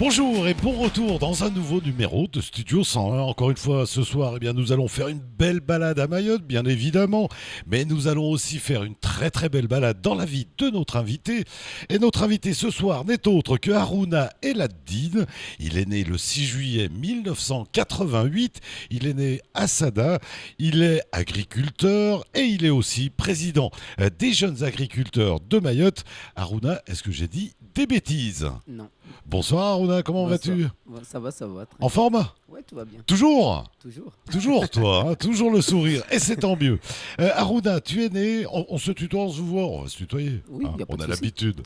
Bonjour et bon retour dans un nouveau numéro de Studio 101. Encore une fois, ce soir, nous allons faire une belle balade à Mayotte, bien évidemment, mais nous allons aussi faire une très très belle balade dans la vie de notre invité. Et notre invité ce soir n'est autre que Harouna Eladdine. Il est né le 6 juillet 1988. Il est né à Sada. Il est agriculteur et il est aussi président des jeunes agriculteurs de Mayotte. Harouna, est-ce que j'ai dit des bêtises? Non. Bonsoir Harouna, comment vas-tu? Ça va. En forme? Ouais, tout va bien. Toujours? Toujours. Toujours toi, hein, toujours le sourire, et c'est tant mieux. Harouna, tu es né, on se tutoie, on se voit, on va se tutoyer, Oui, hein, y a pas on de a souci. l'habitude.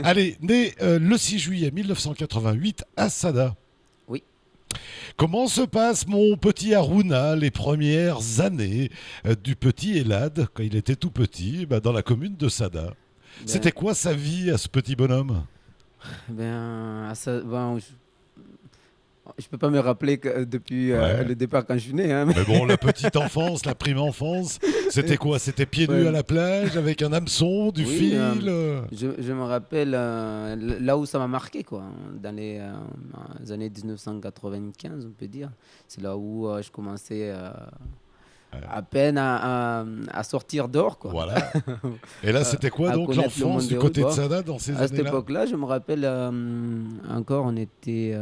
Allez, né le 6 juillet 1988 à Sada. Oui. Comment se passe mon petit Harouna les premières années du petit Elad, quand il était tout petit, dans la commune de Sada? C'était quoi sa vie à ce petit bonhomme? Je peux pas me rappeler que depuis Ouais. le départ quand je suis né. Hein, Mais bon, la petite enfance, la prime enfance, c'était quoi? C'était pieds nus Ouais. à la plage avec un hameçon, du Oui, fil je me rappelle là où ça m'a marqué, quoi, dans les années 1995, on peut dire. C'est là où je commençais à peine à sortir dehors, quoi. Voilà. Et là, c'était quoi à donc connaître le l'enfance monde du des côté de rues. Sada dans ces À cette années-là? époque-là, je me rappelle encore, on était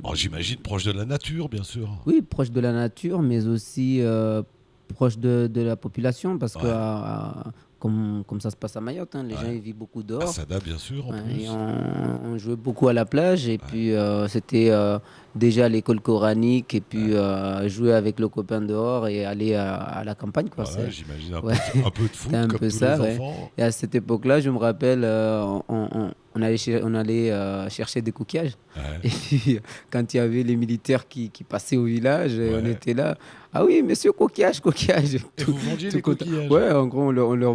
Oh, j'imagine proche de la nature, bien sûr. oui, proche de la nature, mais aussi proche de la population, parce que Ouais. comme ça se passe à Mayotte, hein, les Ouais. gens ils vivent beaucoup À dehors. Sada, bien sûr, en Ouais, plus. et on jouait beaucoup à la plage, et puis c'était déjà à l'école coranique, et puis jouer avec le copain dehors et aller à la campagne, quoi. Voilà, j'imagine un, Ouais. un peu de foot, C'était un comme peu tous ça, les ouais. enfants. Et à cette époque-là, je me rappelle, on allait chercher des coquillages. Ouais. Et puis, quand il y avait les militaires qui passaient au village, Ouais. on était là. Ah oui, monsieur, coquillage, coquillage. Et vous vendiez Tout les content. coquillages? Ouais, en gros,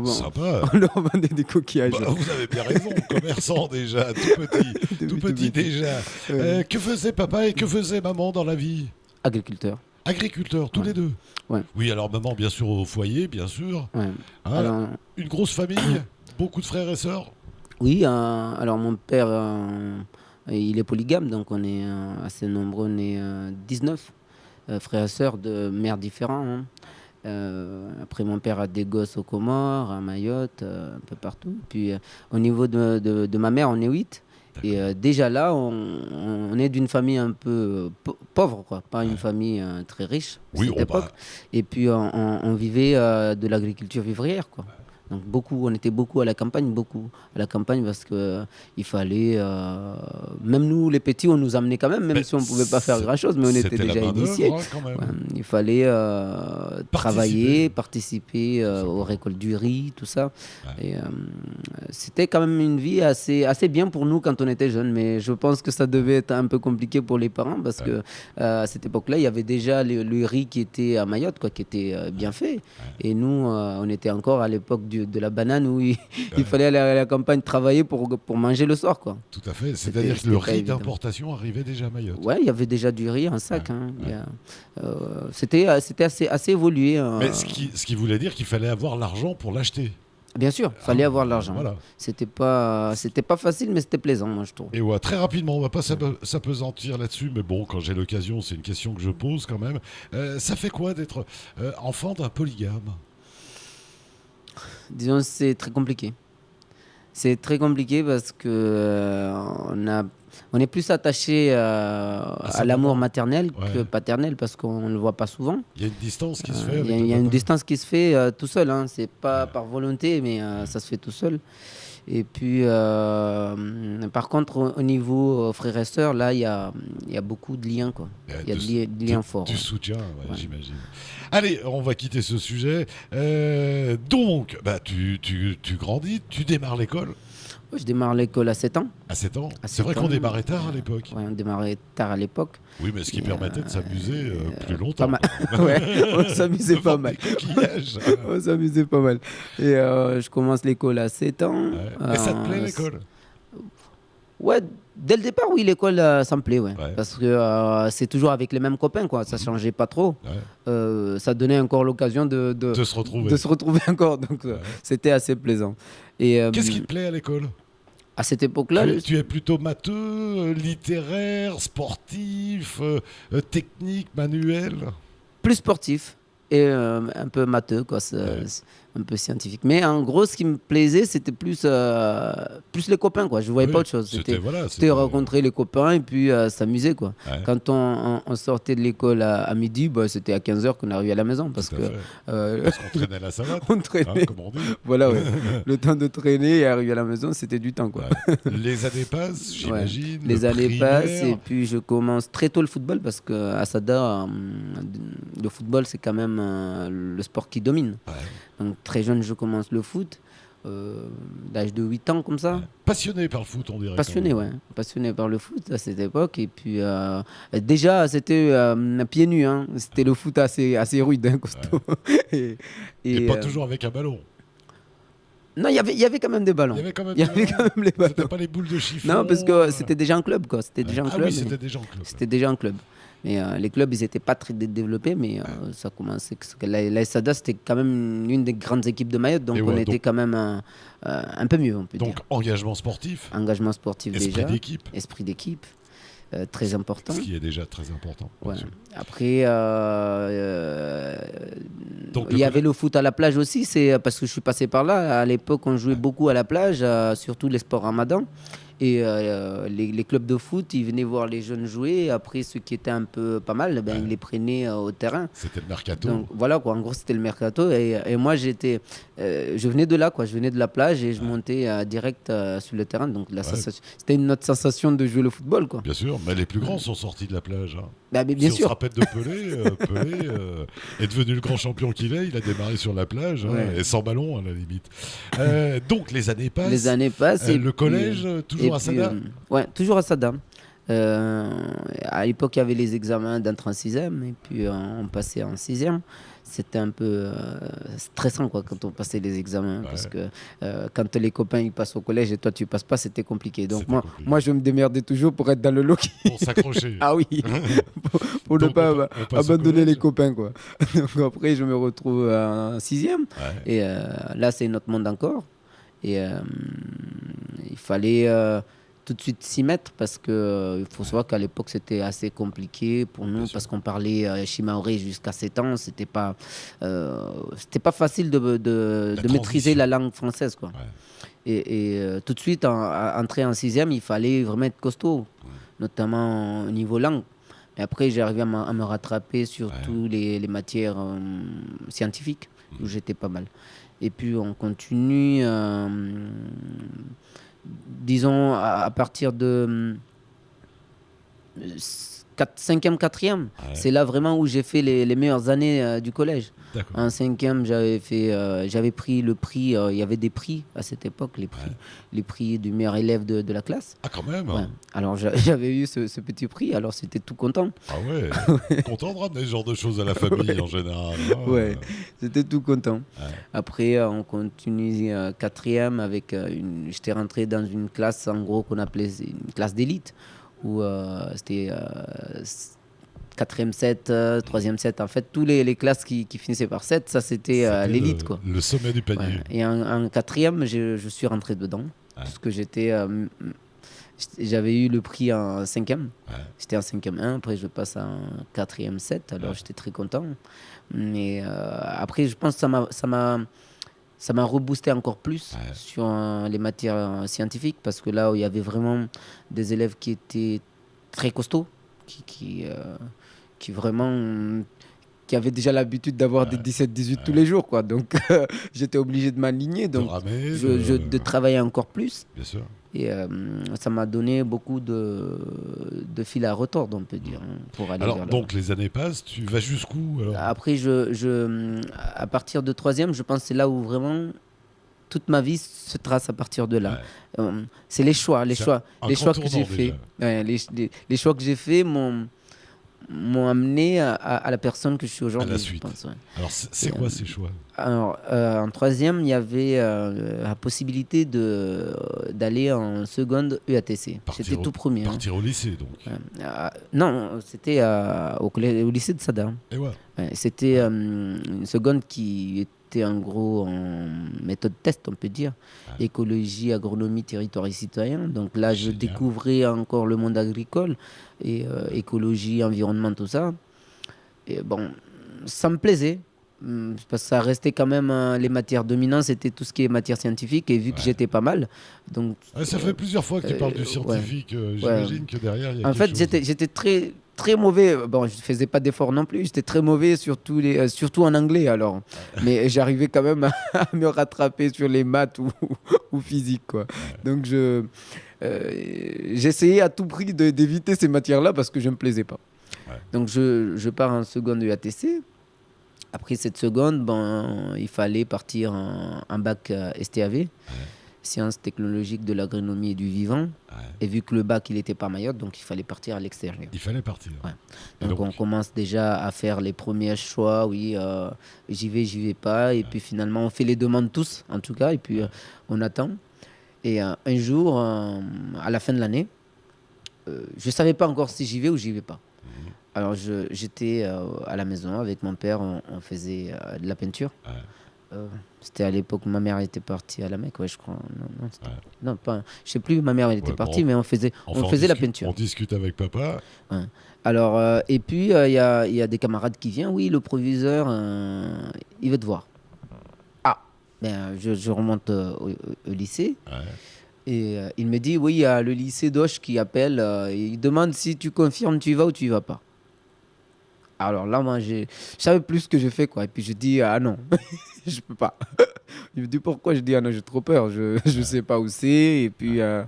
Sympa. on leur vendait des coquillages. Bah, vous avez bien raison, commerçant déjà, tout petit. Tout petit déjà. Que faisait papa et que faisait maman dans la vie? Agriculteur. Agriculteurs, tous Ouais. les deux? Ouais. Oui, alors maman, bien sûr, au foyer, bien sûr. Ouais. Hein, Alors, une grosse famille? Beaucoup de frères et sœurs? oui, alors mon père, il est polygame, donc on est assez nombreux, on est 19 frères et sœurs de mères différents, hein. Après, mon père a des gosses aux Comores, à Mayotte, un peu partout. Puis, au niveau de ma mère, on est 8. Et déjà là, on est d'une famille un peu pauvre, quoi. Pas une famille très riche à Oui, cette oh, époque. Et puis, on vivait de l'agriculture vivrière, quoi. Donc on était beaucoup à la campagne, parce que il fallait, même nous les petits, on nous amenait quand même, Mais si on pouvait pas faire grand-chose, mais on était c'était la déjà main-d'œuvre, initiés. hein, quand même. Ouais, il fallait travailler, participer aux récoltes du riz, tout ça. Ouais. Et c'était quand même une vie assez bien pour nous quand on était jeunes, mais je pense que ça devait être un peu compliqué pour les parents, parce que à cette époque-là, il y avait déjà le riz qui était à Mayotte, quoi, qui était bien fait. Et nous, on était encore à l'époque de la banane où il fallait aller à la campagne travailler pour manger le soir, quoi. Tout à fait. C'est-à-dire que C'était le pas riz évident. d'importation arrivait déjà à Mayotte. Ouais, il y avait déjà du riz en sac, hein. C'était assez évolué, hein. Mais ce qui voulait dire qu'il fallait avoir l'argent pour l'acheter. Bien sûr, il fallait avoir de l'argent. Voilà. C'était pas facile, mais c'était plaisant, moi, je trouve. Et ouais, très rapidement, on va pas s'apesantir là-dessus, mais bon, quand j'ai l'occasion, c'est une question que je pose quand même. Ça fait quoi d'être enfant d'un polygame? Disons, c'est très compliqué. C'est très compliqué parce que on est plus attaché à sa l'amour maman. maternel Ouais. que paternel, parce qu'on ne le voit pas souvent. Il y a une distance qui se fait Il avec y le a une papa. distance qui se fait tout seul, hein. C'est pas par volonté, mais ça se fait tout seul. Et puis, par contre, au niveau frères et sœurs, là, il y a beaucoup de liens, quoi. Il y a de liens forts. Du Ouais. soutien, ouais, Ouais. j'imagine. Allez, on va quitter ce sujet. Donc, tu grandis, tu démarres l'école Moi, je démarre l'école à 7 ans. à 7 ans. À C'est vrai 7 qu'on ans. démarrait tard à l'époque. Ouais, on démarrait tard à l'époque. Oui, mais ce qui Et, permettait de s'amuser plus longtemps. Pas mal. Ouais, on s'amusait pas mal. Des coquillages. On s'amusait pas mal. Et je commence l'école à 7 ans. Ouais. Et ça te plaît l'école? Ouais, dès le départ, oui, l'école, ça me plaît, ouais. Ouais. Parce que c'est toujours avec les mêmes copains, quoi. Ça changeait pas trop. Ouais. Ça donnait encore l'occasion de De se retrouver. de se retrouver encore. Donc, c'était assez plaisant. Et, Qu'est-ce qui te plaît à l'école? À cette époque-là, Tu es plutôt matheux, littéraire, sportif, technique, manuel? plus sportif et un peu matheux, quoi, Ouais. c'est un peu scientifique. Mais en gros, ce qui me plaisait, c'était plus les copains, quoi. Je voyais pas Oui, autre chose. c'était voilà, C'était c'était rencontrer les copains et puis s'amuser, quoi. ouais, Quand on sortait de l'école à midi, bah, c'était à 15 heures qu'on arrivait à la maison parce tout à que fait. euh, Parce qu'on traînait la savate, on hein, traînait. comme on dit. Voilà, ouais. Le temps de traîner et arriver à la maison, c'était du temps, quoi. Ouais. Les années passent, Ouais. j'imagine. Le Les années passent et primaire. puis je commence très tôt le football parce que à Sada, le football c'est quand même le sport qui domine. Ouais, Donc très jeune, je commence le foot, l'âge de 8 ans comme ouais. ça. Passionné par le foot, on dirait. Quand Passionné, même. ouais. Passionné par le foot à cette époque. Et puis déjà, c'était pieds nus, hein. C'était le foot assez rude, hein, costaud. et, Et et, pas toujours avec un ballon. Non, il y avait quand même des Il ballons. y avait quand même Il y des avait ballons. quand même les C'était ballons. pas les boules de chiffon. Non, parce que c'était déjà un club, quoi. C'était déjà un Ah club. oui, c'était déjà en club. C'était déjà un club. Mais les clubs, ils n'étaient pas très développés, mais ça commençait. La SADA, c'était quand même une des grandes équipes de Mayotte, donc Et on ouais, était donc- quand même un peu mieux, on peut Donc dire. engagement sportif, Engagement sportif esprit déjà, d'équipe, esprit d'équipe, très important. ce qui est déjà très important. bien Ouais. sûr. Après, Donc, il y avait le foot à la plage aussi, c'est parce que je suis passé par là. À l'époque, on jouait beaucoup à la plage, surtout les sports ramadan. Et les clubs de foot, ils venaient voir les jeunes jouer. Après, ceux qui étaient un peu pas mal, ben, ils les prenaient au terrain. C'était le mercato. Donc voilà, quoi. En gros, c'était le mercato. Et moi, je venais de là, quoi. Je venais de la plage et je montais direct sur le terrain. Donc c'était une autre sensation de jouer le football, quoi. Bien sûr, mais les plus grands sont sortis de la plage. Hein. Bah, mais Si bien on se sûr. rappelle de Pelé, Pelé est devenu le grand champion qu'il est. Il a démarré sur la plage hein, Ouais. et sans ballon à la limite. Donc les années passent. Les années passent. Le collège, toujours à Sada. Ouais, toujours à Sada. À l'époque, il y avait les examens d'entrée en sixième et puis on passait en sixième. C'était un peu stressant quoi, quand on passait les examens Ouais. parce que quand les copains ils passent au collège et toi tu passes pas, c'était compliqué. Donc C'était moi, compliqué. moi, je me démerdais toujours pour être dans le lot. Pour s'accrocher. Ah oui, pour ne Donc, pas on passe au abandonner les collège. copains. Quoi. Donc après, je me retrouve en sixième. Ouais. Et là, c'est notre monde encore. Et il fallait tout de suite s'y mettre parce que il faut savoir qu'à l'époque, c'était assez compliqué pour nous Bien sûr. parce qu'on parlait shimaoré jusqu'à 7 ans. C'était pas facile de La maîtriser transition. la langue française. Quoi. Ouais. Et tout de suite, entrer en sixième, il fallait vraiment être costaud, notamment au niveau langue. Et après, j'ai arrivé à me rattraper sur toutes les matières scientifiques, où j'étais pas mal. Et puis, on continue, disons, à partir de 5e, 4e. Ouais. C'est là vraiment où j'ai fait les meilleures années du collège. D'accord. En 5e, j'avais pris le prix. Il y avait des prix à cette époque, les prix du meilleur élève de la classe. Ah quand même. Ouais. Alors j'avais eu ce petit prix, alors c'était tout content. Ah ouais. Content de ramener ce genre de choses à la famille en général. hein. Ouais, c'était tout content. Ouais. Après, on continue 4e avec j'étais rentré dans une classe en gros qu'on appelait une classe d'élite où c'était 4e 7, 3e 7. En fait, tous les classes qui finissaient par 7, ça c'était C'était l'élite quoi. le sommet du panier. Ouais. Et en 4e, je suis rentré dedans. Ouais. Parce que j'avais eu le prix en 5e. Ouais. J'étais en 5e 1, après je passe en 4e 7, alors j'étais très content. Mais après, je pense que ça m'a reboosté encore plus sur les matières scientifiques, parce que là où il y avait vraiment des élèves qui étaient très costauds, qui vraiment qui avaient déjà l'habitude d'avoir des 17-18 tous les jours, quoi. Donc j'étais obligé de m'aligner, donc ramer, de travailler encore plus. Bien sûr. Et ça m'a donné beaucoup de fil à retordre, on peut dire, hein, pour aller Alors, vers donc, les années passent, tu vas jusqu'où alors Après, à partir de 3e, je pense que c'est là où vraiment toute ma vie se trace à partir de là. C'est les choix, les C'est choix un que grand j'ai tournant, faits. Ouais, les choix que j'ai faits m'ont amené à la personne que je suis aujourd'hui. À la je suite. pense, ouais. Alors, c'est quoi ces choix Alors, en 3e, il y avait la possibilité d'aller en seconde EATC. J'étais tout premier. Hein. Partir au lycée, donc. Non, c'était au lycée de Sada. Et ouais. Ouais, c'était une seconde qui c'était en gros en méthode test, on peut dire. Ouais. Écologie, agronomie, territoire et citoyen. Donc là, je Génial. découvrais encore le monde agricole et écologie, environnement, tout ça. Et bon, ça me plaisait. Parce que ça restait quand même les matières dominantes, c'était tout ce qui est matière scientifique. Et vu que Ouais. j'étais pas mal, donc Ouais, ça fait plusieurs fois que tu parles du ouais, scientifique. ouais. J'imagine que derrière, il y a En quelque fait, chose. j'étais très, très mauvais. Bon, je faisais pas d'efforts non plus. J'étais très mauvais surtout en anglais alors. Mais j'arrivais quand même à me rattraper sur les maths ou physique, quoi. Donc, j'essayais à tout prix d'éviter ces matières-là parce que je me plaisais pas. Ouais. Donc, je pars en seconde de UATC. Après cette seconde, ben, il fallait partir en bac STAV, sciences technologiques de l'agronomie et du vivant. Ouais. Et vu que le bac, il était pas à Mayotte, donc il fallait partir à l'extérieur. Il fallait partir. Ouais. Et Donc on commence déjà à faire les premiers choix, oui, j'y vais pas. Et puis finalement, on fait les demandes tous, en tout cas, et puis on attend. Et un jour, à la fin de l'année, je savais pas encore si j'y vais ou j'y vais pas. Alors j'étais à la maison avec mon père, on faisait de la peinture. Ouais. C'était à l'époque où ma mère était partie à la Mecque, ouais, je crois. Non, Ouais. non, pas. Je sais plus, ma mère elle était Ouais, partie, bon, mais on faisait enfin, la peinture. on discute avec papa. Ouais. Alors, et puis il y a des camarades qui viennent. Oui, le proviseur, il veut te voir. Ah, ben je remonte au lycée. Ouais. Et il me dit, oui, il y a le lycée d'Auch qui appelle. Il demande si tu confirmes, tu y vas ou tu y vas pas. Alors là, moi, je savais plus ce que je fais, quoi. Et puis je dis, ah non, je peux pas. Il me dit, pourquoi? Je dis, ah non, j'ai trop peur. Je sais pas où c'est. Et puis, Ouais,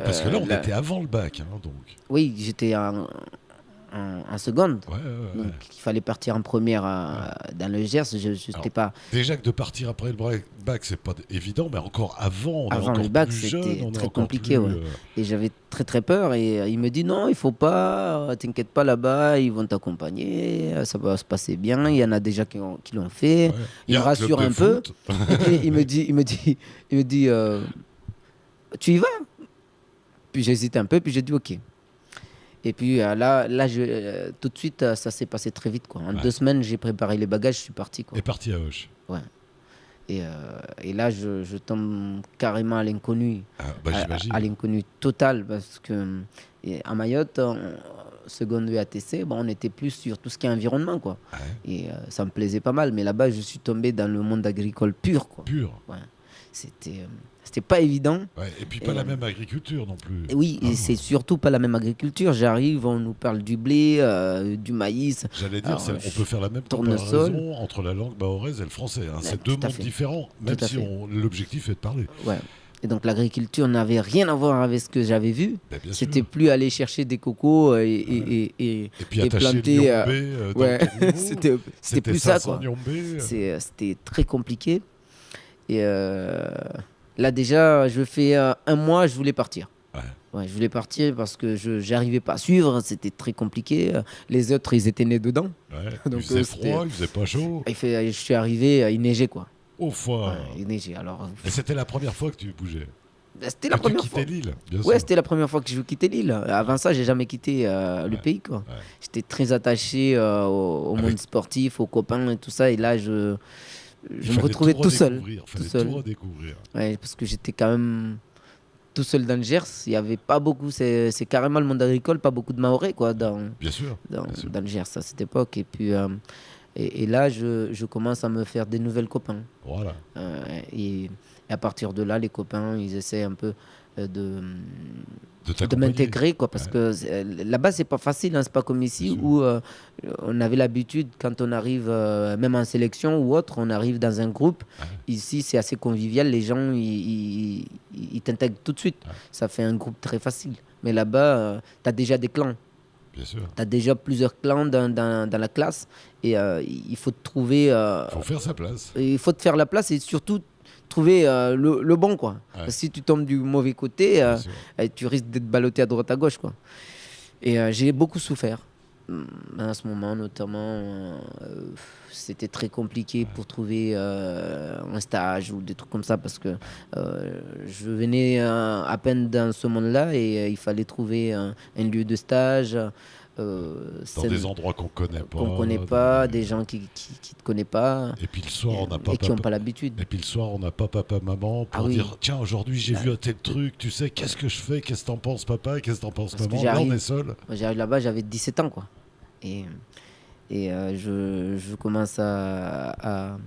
parce que là, on là, était avant le bac, hein, donc. oui, j'étais en seconde. Ouais, ouais, ouais. Donc, il fallait partir en première dans le Gers. Je Alors, n'étais pas. déjà que de partir après le bac, c'est pas évident, mais encore avant, on est Avant le encore bac, plus jeune, c'était on est très encore compliqué, plus. ouais. Et j'avais très très peur. Et il me dit non, il faut pas, t'inquiète pas là-bas, ils vont t'accompagner, ça va se passer bien. Il y en a déjà qui l'ont fait. Ouais. Il Il y me a un club rassure de un peu. foot. Et puis il me dit, tu y vas? Puis j'hésite un peu, puis j'ai dit ok. Et puis tout de suite, ça s'est passé très vite, quoi. En Ouais. 2 semaines, j'ai préparé les bagages, je suis parti, quoi. Est parti à Auch. Ouais. Et là, je tombe carrément à l'inconnu, Ah, bah, j'imagine. à l'inconnu total, parce que à Mayotte, seconde UATC, bon, on était plus sur tout ce qui est environnement, quoi. Ouais. Et ça me plaisait pas mal, mais là-bas, je suis tombé dans le monde agricole pur, quoi. Pur. Ouais. C'était pas évident. Ouais. Et puis pas Et, la même agriculture non plus. Et oui, et c'est surtout pas la même agriculture. J'arrive, on nous parle du blé, du maïs. J'allais dire, Alors, on peut faire la même tournesol. comparaison entre la langue mahoraise et le français, hein. C'est Tout deux à mondes fait. différents, même Tout à si fait. l'objectif est de parler. Ouais. Et donc l'agriculture n'avait rien à voir avec ce que j'avais vu. Ben, bien sûr. C'était plus aller chercher des cocos Et puis et attacher planter. le Nyombé dans Ouais, le caniveau. c'était plus ça, 500 quoi. Nyombé. C'était très compliqué. Et là déjà, je fais 1 mois, je voulais partir. Ouais. Ouais, je voulais partir parce que je n'arrivais pas à suivre, c'était très compliqué. Les autres, ils étaient nés dedans. Ouais. Donc, Il faisait c'était- froid, il faisait pas chaud. Je suis arrivé, il neigeait, quoi. Au foie. Ouais, il neigeait. Alors, Et c'était la première fois que tu bougeais. c'était la Que tu première fois. quittais l'île, bien Ouais, sûr. c'était la première fois que je quittais l'île. Avant ça, j'ai jamais quitté le pays, quoi. Ouais. J'étais très attaché au Avec- monde sportif, aux copains et tout ça. Et là, je Il me fallait retrouvais tout seul. redécouvrir, Tout fallait seul. tout redécouvrir. Ouais, parce que j'étais quand même tout seul dans le Gers. Il y avait pas beaucoup. C'est carrément le monde agricole, pas beaucoup de Mahorais, quoi, Bien sûr. bien sûr. dans le Gers à cette époque. Et puis, et là, je commence à me faire des nouvelles copains. Voilà. Et à partir de là, les copains, ils essaient un peu De de t'accompagner. m'intégrer, quoi, parce Ouais. que là-bas c'est pas facile, hein, c'est pas comme ici Bien sûr. où on avait l'habitude quand on arrive même en sélection ou autre, on arrive dans un groupe. Ouais. Ici c'est assez convivial, les gens ils t'intègrent tout de suite, Ouais. ça fait un groupe très facile. Mais là-bas tu as déjà des clans, Bien sûr. tu as déjà plusieurs clans dans la classe et il faut te trouver, Il faut faire sa place. il faut te faire la place et surtout trouver le bon, quoi. Ouais. Parce que si tu tombes du mauvais côté, Bien sûr. tu risques d'être ballotté à droite à gauche, quoi. Et j'ai beaucoup souffert. À ce moment, notamment, c'était très compliqué pour trouver un stage ou des trucs comme ça parce que je venais à peine dans ce monde-là et il fallait trouver un lieu de stage. Dans des endroits qu'on connaît pas. qu'on connaît pas, des gens qui te connaissent pas Et puis le soir, on n'a pas et qui n'ont papa. pas l'habitude. Et puis le soir, on n'a pas papa, maman Ah pour oui. dire tiens, aujourd'hui j'ai vu un tel truc, tu sais, qu'est-ce que je fais, qu'est-ce que t'en penses papa, qu'est-ce que t'en penses Parce que maman. Là, on est seul. moi, j'arrive là-bas, j'avais 17 ans, quoi. Et, je commence à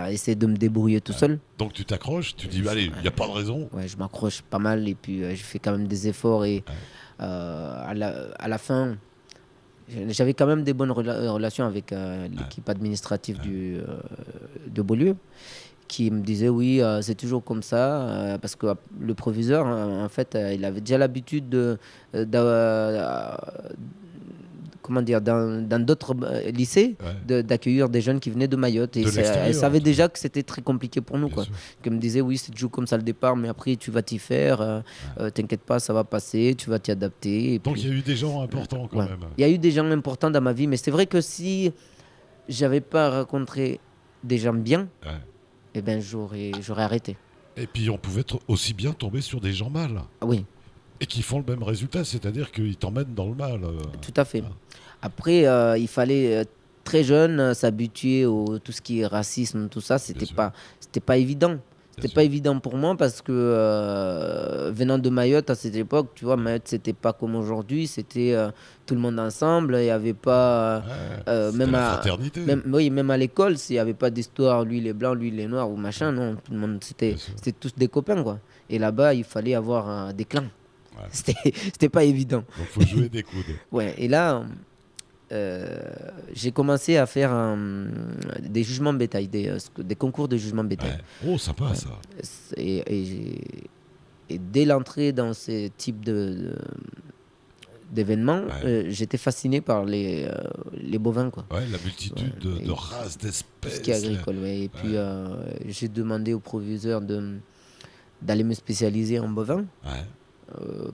essayer de me débrouiller tout seul. Donc tu t'accroches, tu dis allez, il n'y a pas de raison. Ouais, je m'accroche pas mal et puis je fais quand même des efforts. Et à la fin, j'avais quand même des bonnes relations avec l'équipe administrative de Beaulieu, qui me disait oui, c'est toujours comme ça, parce que le proviseur, en fait, il avait déjà l'habitude comment dire, dans d'autres lycées, d'accueillir des jeunes qui venaient de Mayotte. Et elle savait déjà que c'était très compliqué pour nous, quoi. Qu'elle me disait oui, c'est toujours comme ça le départ, mais après tu vas t'y faire, t'inquiète pas, ça va passer, tu vas t'y adapter. Et donc puis, il y a eu des gens importants quand même. il y a eu des gens importants dans ma vie, mais c'est vrai que si j'avais pas rencontré des gens bien, eh ben j'aurais arrêté. Et puis on pouvait aussi bien tomber sur des gens mal. Ah oui. Et qui font le même résultat, c'est-à-dire qu'ils t'emmènent dans le mal. Tout à fait. Après, il fallait très jeune s'habituer au tout ce qui est racisme, tout ça. C'était pas évident. C'était pas évident pour moi parce que venant de Mayotte à cette époque, tu vois, Mayotte c'était pas comme aujourd'hui. C'était tout le monde ensemble. Il y avait pas même la fraternité. Même à l'école, il y avait pas d'histoire. Lui les blancs, lui les noirs ou machin. Non, tout le monde c'était tous des copains, quoi. Et là-bas, il fallait avoir des clans. Ouais. C'était pas évident. Donc faut jouer des coudes. Ouais, et là, j'ai commencé à faire des jugements bétail, des concours de jugement bétail. Ouais. Oh, sympa ça. Et dès l'entrée dans ce type d'événements, j'étais fasciné par les bovins, quoi. Ouais, la multitude de races, d'espèces. Tout ce qui est agricole, ouais. Et puis j'ai demandé au proviseur d'aller me spécialiser en bovin. Ouais.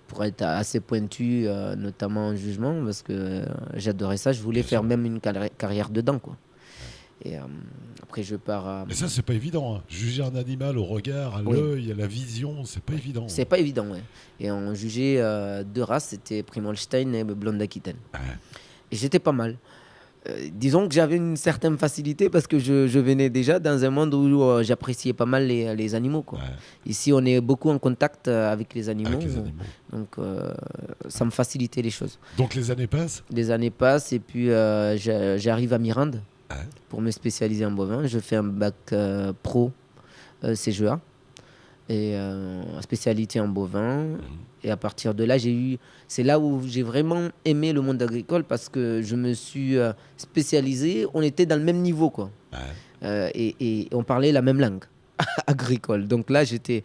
Pour être assez pointu, notamment en jugement, parce que j'adorais ça. Je voulais faire même une carrière dedans, quoi. Et après, je pars. Mais ça, c'est pas évident. Hein. Juger un animal au regard, à l'œil, à la vision, c'est pas évident. C'est pas évident, ouais. Et on jugeait deux races, c'était Primolstein et Blonde d'Aquitaine. Et j'étais pas mal. Disons que j'avais une certaine facilité parce que je venais déjà dans un monde où j'appréciais pas mal les animaux, quoi. Ici, on est beaucoup en contact avec les animaux. Donc, ça me facilitait les choses. Donc, les années passent ? Les années passent et puis j'arrive à Mirande pour me spécialiser en bovin. Je fais un bac pro CGA et spécialité en bovin. Et à partir de là, c'est là où j'ai vraiment aimé le monde agricole parce que je me suis spécialisé. On était dans le même niveau, quoi. Et on parlait la même langue agricole. Donc là, j'étais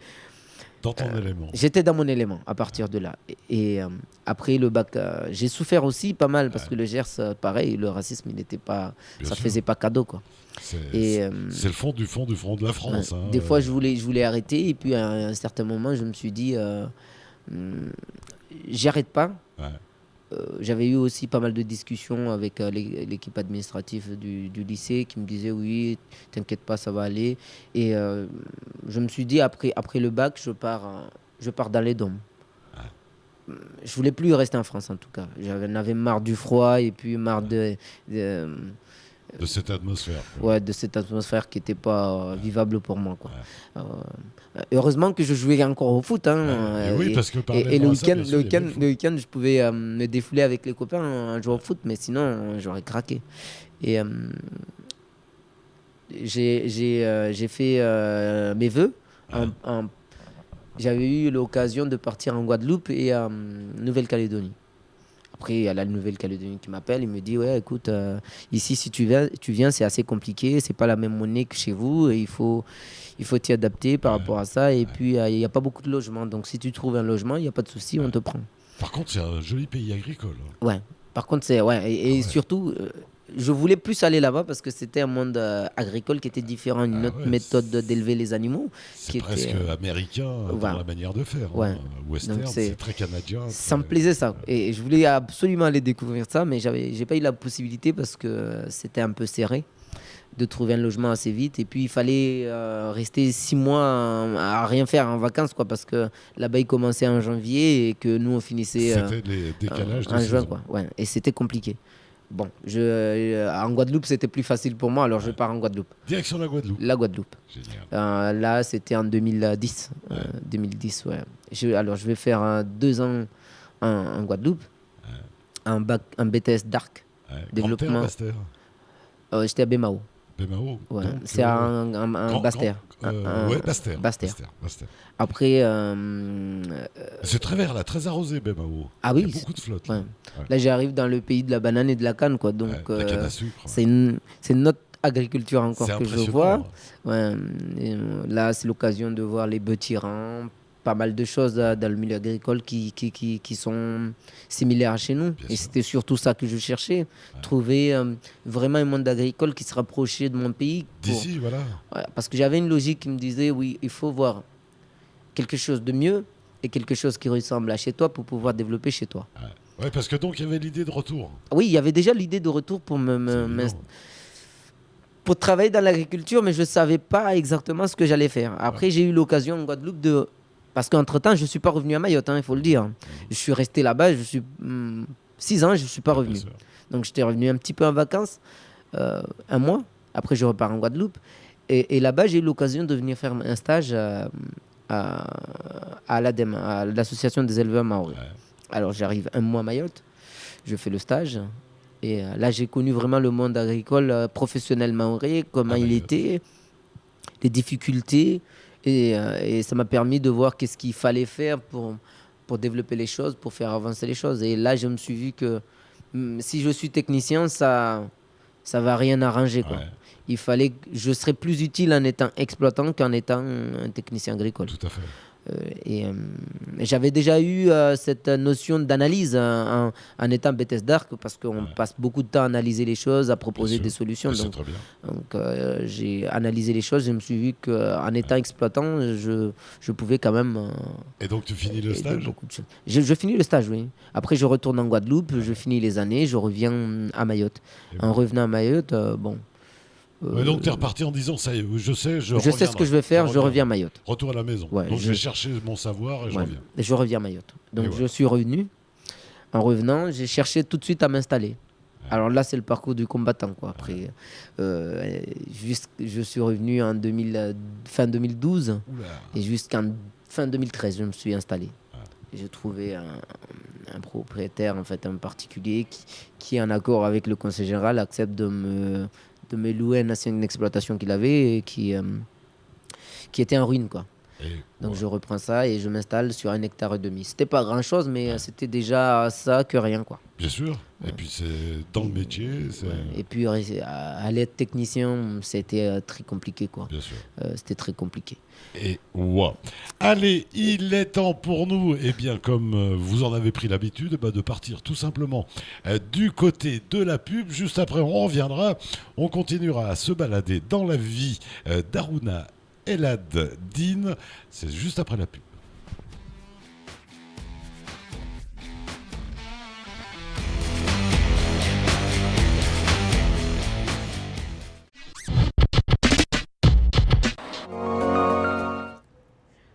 dans ton élément. J'étais dans mon élément à partir de là. Et après le bac, j'ai souffert aussi pas mal parce que le Gers, pareil, le racisme, il n'était pas, ça faisait pas cadeau, quoi. C'est le fond de la France. Hein, des fois, je voulais arrêter et puis à un certain moment, je me suis dit, j'arrête pas. J'avais eu aussi pas mal de discussions avec l'équipe administrative du lycée qui me disait oui, t'inquiète pas, ça va aller. Et je me suis dit après le bac, je pars dans les dômes. Je voulais plus rester en France, en tout cas. J'en avais marre du froid et puis marre de cette atmosphère. Ouais, de cette atmosphère qui n'était pas vivable pour moi, quoi. Heureusement que je jouais encore au foot. Hein, oui, parce que le week-end, je pouvais me défouler avec les copains en jouant au foot, mais sinon, j'aurais craqué. Et j'ai fait mes vœux. J'avais eu l'occasion de partir en Guadeloupe et en Nouvelle-Calédonie. Après, il y a la Nouvelle-Calédonie qui m'appelle. Il me dit ouais, écoute, ici, si tu viens, c'est assez compliqué. C'est pas la même monnaie que chez vous. Et il faut t'y adapter par rapport à ça. Et puis, il n'y a pas beaucoup de logements. Donc, si tu trouves un logement, il n'y a pas de souci, on te prend. Par contre, c'est un joli pays agricole. Ouais. Par contre, c'est et surtout, je voulais plus aller là-bas parce que c'était un monde agricole qui était différent, une autre méthode d'élever les animaux. C'est presque américain dans la manière de faire. Hein. Western, c'est très canadien. Ça me plaisait ça. Et je voulais absolument aller découvrir ça, mais j'ai pas eu la possibilité parce que c'était un peu serré. de trouver un logement assez vite. Et puis, il fallait rester 6 mois à rien faire en vacances, quoi, parce que là-bas, il commençait en janvier et que nous, on finissait C'était les décalages de en juin, saison. quoi. Ouais, et c'était compliqué. Bon, en Guadeloupe, c'était plus facile pour moi, alors je pars en Guadeloupe. Direction la Guadeloupe. La Guadeloupe. Génial. Là, c'était en 2010. 2010, ouais. Alors, je vais faire 2 ans en Guadeloupe, un BTS Dark, développement. Grande-Terre, Basse-Terre. J'étais à Bémao. Bémao. Ouais. Donc, C'est un Basse-Terre. Ouais, Basse-Terre. Basse-Terre. Basse-Terre. Après, C'est très vert là, très arrosé, Bémao. ah oui, Il y a beaucoup de flotte. ouais. Ouais. Là, j'arrive dans le pays de la banane et de la canne, quoi. Donc, La canne à sucre. c'est une autre agriculture encore C'est que je impressionnant, vois. hein. Ouais, là, c'est l'occasion de voir les bœufs tyrans, pas mal de choses dans le milieu agricole qui sont similaires à chez nous. Bien Et sûr. c'était surtout ça que je cherchais, trouver vraiment un monde agricole qui se rapprochait de mon pays. D'ici, voilà. Ouais, parce que j'avais une logique qui me disait, oui, il faut voir quelque chose de mieux et quelque chose qui ressemble à chez toi pour pouvoir développer chez toi. Ouais, parce que donc il y avait l'idée de retour. Oui, il y avait déjà l'idée de retour pour pour travailler dans l'agriculture, mais je ne savais pas exactement ce que j'allais faire. Après, j'ai eu l'occasion en Guadeloupe de... Parce qu'entre-temps, je ne suis pas revenu à Mayotte, il faut le dire. Je suis resté là-bas, 6 ans, je ne suis pas revenu. Donc, j'étais revenu un petit peu en vacances, 1 mois. Après, je repars en Guadeloupe. Et là-bas, j'ai eu l'occasion de venir faire un stage à l'ADEME, à l'Association des éleveurs maoris. Ouais. Alors, j'arrive 1 mois à Mayotte, je fais le stage. Et là, j'ai connu vraiment le monde agricole professionnel maoré, comment il était, les difficultés. Et ça m'a permis de voir qu'est-ce qu'il fallait faire pour développer les choses, pour faire avancer les choses. Et là, je me suis vu que si je suis technicien, ça ne va rien arranger, quoi. Ouais. Il fallait que je serais plus utile en étant exploitant qu'en étant un technicien agricole. Tout à fait. Et j'avais déjà eu cette notion d'analyse en étant BTS Dark, parce qu'on passe beaucoup de temps à analyser les choses, à proposer des solutions. C'est Donc, très bien. j'ai analysé les choses, je me suis vu qu'en étant exploitant, je pouvais quand même... Et donc tu finis le aider stage. beaucoup de choses. Je finis le stage, oui. Après, je retourne en Guadeloupe, je finis les années, je reviens à Mayotte. En revenant à Mayotte, bon... Ouais, donc tu es reparti en disant ça y est, je sais, je sais ce que je vais faire, je reviens à Mayotte. Retour à la maison. Ouais, donc je vais chercher mon savoir et je reviens. Et je reviens à Mayotte. Donc Et je voilà. suis revenu. En revenant, j'ai cherché tout de suite à m'installer. Alors là, c'est le parcours du combattant, quoi. Après, je suis revenu en fin 2012 Oula. et jusqu'en fin 2013, je me suis installé. Et j'ai trouvé un propriétaire, en fait, un particulier qui, en accord avec le conseil général, accepte de me louer une ancienne exploitation qu'il avait et qui était en ruine, quoi. Donc je reprends ça et je m'installe sur 1,5 hectare. C'était pas grand chose, mais c'était déjà ça que rien, quoi. Bien sûr. Et puis c'est dans le métier. Et puis aller être technicien, c'était très compliqué, quoi. Bien sûr. C'était très compliqué. Et wow. Allez, il est temps pour nous, eh bien, comme vous en avez pris l'habitude, de partir tout simplement du côté de la pub. Juste après, on reviendra, on continuera à se balader dans la vie d'Harouna Elad Dine. C'est juste après la pub.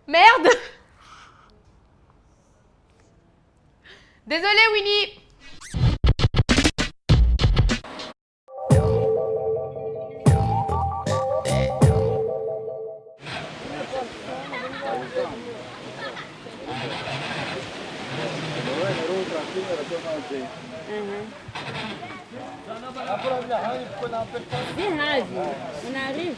Merde! Désolé, Winnie! On arrive.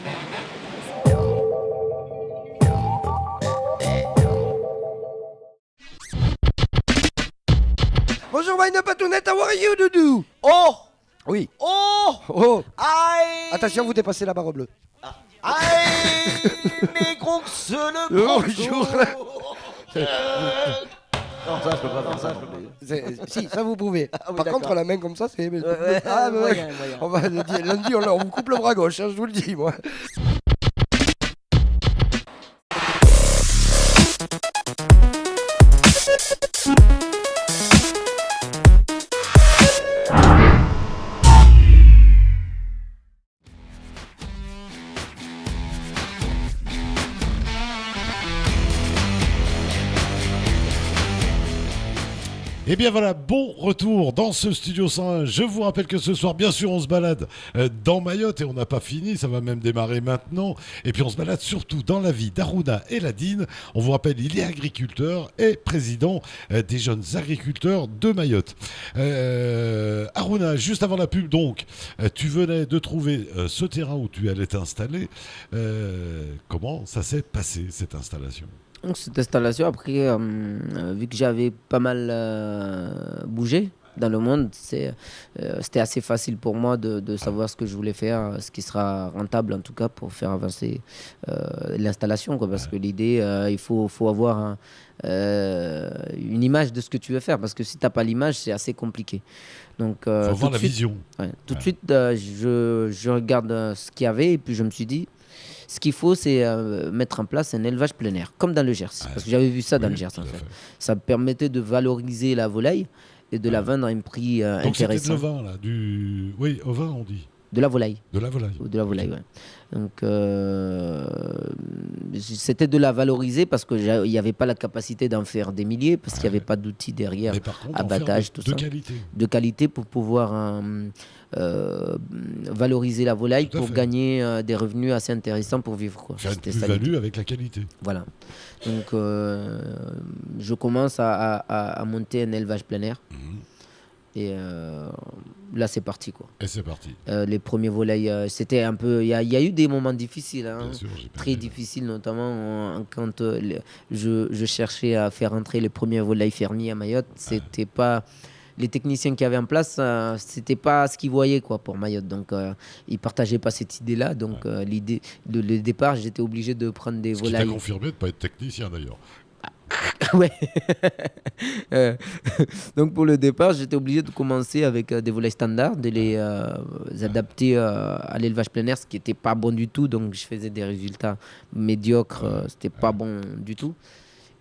Bonjour Wine Patounette, how are you, Doudou? Oh! Oui. Oh! Oh, Aïe! attention, vous dépassez la barre bleue. Aïe! Mais gros que ce le Oh, gros jour. Non, ça, je peux pas faire ça. Si, ça vous pouvez. Ah oui, Par d'accord. contre, la main comme ça, c'est... ouais, Ah, mais moyen, ouais. moyen. On va lundi, on vous coupe le bras gauche, hein, je vous le dis, moi. Et bien voilà, bon retour dans ce Studio 101. Je vous rappelle que ce soir, bien sûr, on se balade dans Mayotte et on n'a pas fini, ça va même démarrer maintenant. Et puis on se balade surtout dans la vie d'Aruna Eladine. On vous rappelle, il est agriculteur et président des jeunes agriculteurs de Mayotte. Aruna, juste avant la pub, donc, tu venais de trouver ce terrain où tu allais t'installer. Comment ça s'est passé, cette installation ? Donc, cette installation, après, vu que j'avais pas mal bougé dans le monde, c'était assez facile pour moi de savoir ce que je voulais faire, ce qui sera rentable en tout cas pour faire avancer l'installation. Parce que l'idée, il faut avoir une image de ce que tu veux faire. Parce que si tu n'as pas l'image, c'est assez compliqué. Donc, Il faut avoir la vision. Tout de suite, je regarde ce qu'il y avait et puis je me suis dit, ce qu'il faut, c'est mettre en place un élevage plein air, comme dans le Gers. Parce que j'avais vu ça dans le Gers, en fait. Ça permettait de valoriser la volaille et de la vendre à un prix Donc intéressant. c'était de l'ovin, là, oui, ovin, on dit. De la volaille. De la volaille. De la volaille, ouais. Donc, c'était de la valoriser parce qu'il n'y avait pas la capacité d'en faire des milliers, parce qu'il n'y avait pas d'outils derrière, Mais par contre, abattage, tout de ça. qualité. De qualité pour pouvoir valoriser la volaille Tout à pour fait. gagner des revenus assez intéressants pour vivre. Quoi. Faire une C'était ça, l'idée. plus-value avec la qualité. Voilà. Donc, je commence à monter un élevage plein air. Et là, c'est parti, quoi. Et c'est parti. Les premiers volailles, c'était un peu... Il y a eu des moments difficiles, hein, Bien sûr, j'ai très pensé. difficiles, notamment quand je cherchais à faire entrer les premiers volailles fermiers à Mayotte. C'était pas... Les techniciens qui avaient en place, c'était pas ce qu'ils voyaient, quoi, pour Mayotte. Donc, ils partageaient pas cette idée-là. Donc, l'idée, le départ, j'étais obligé de prendre des Ce qui t'a volailles. confirmé de ne pas être technicien, d'ailleurs. Ouais. Donc pour le départ, j'étais obligé de commencer avec des volailles standards, de les adapter à l'élevage plein air, ce qui n'était pas bon du tout. Donc je faisais des résultats médiocres, c'était pas bon du tout.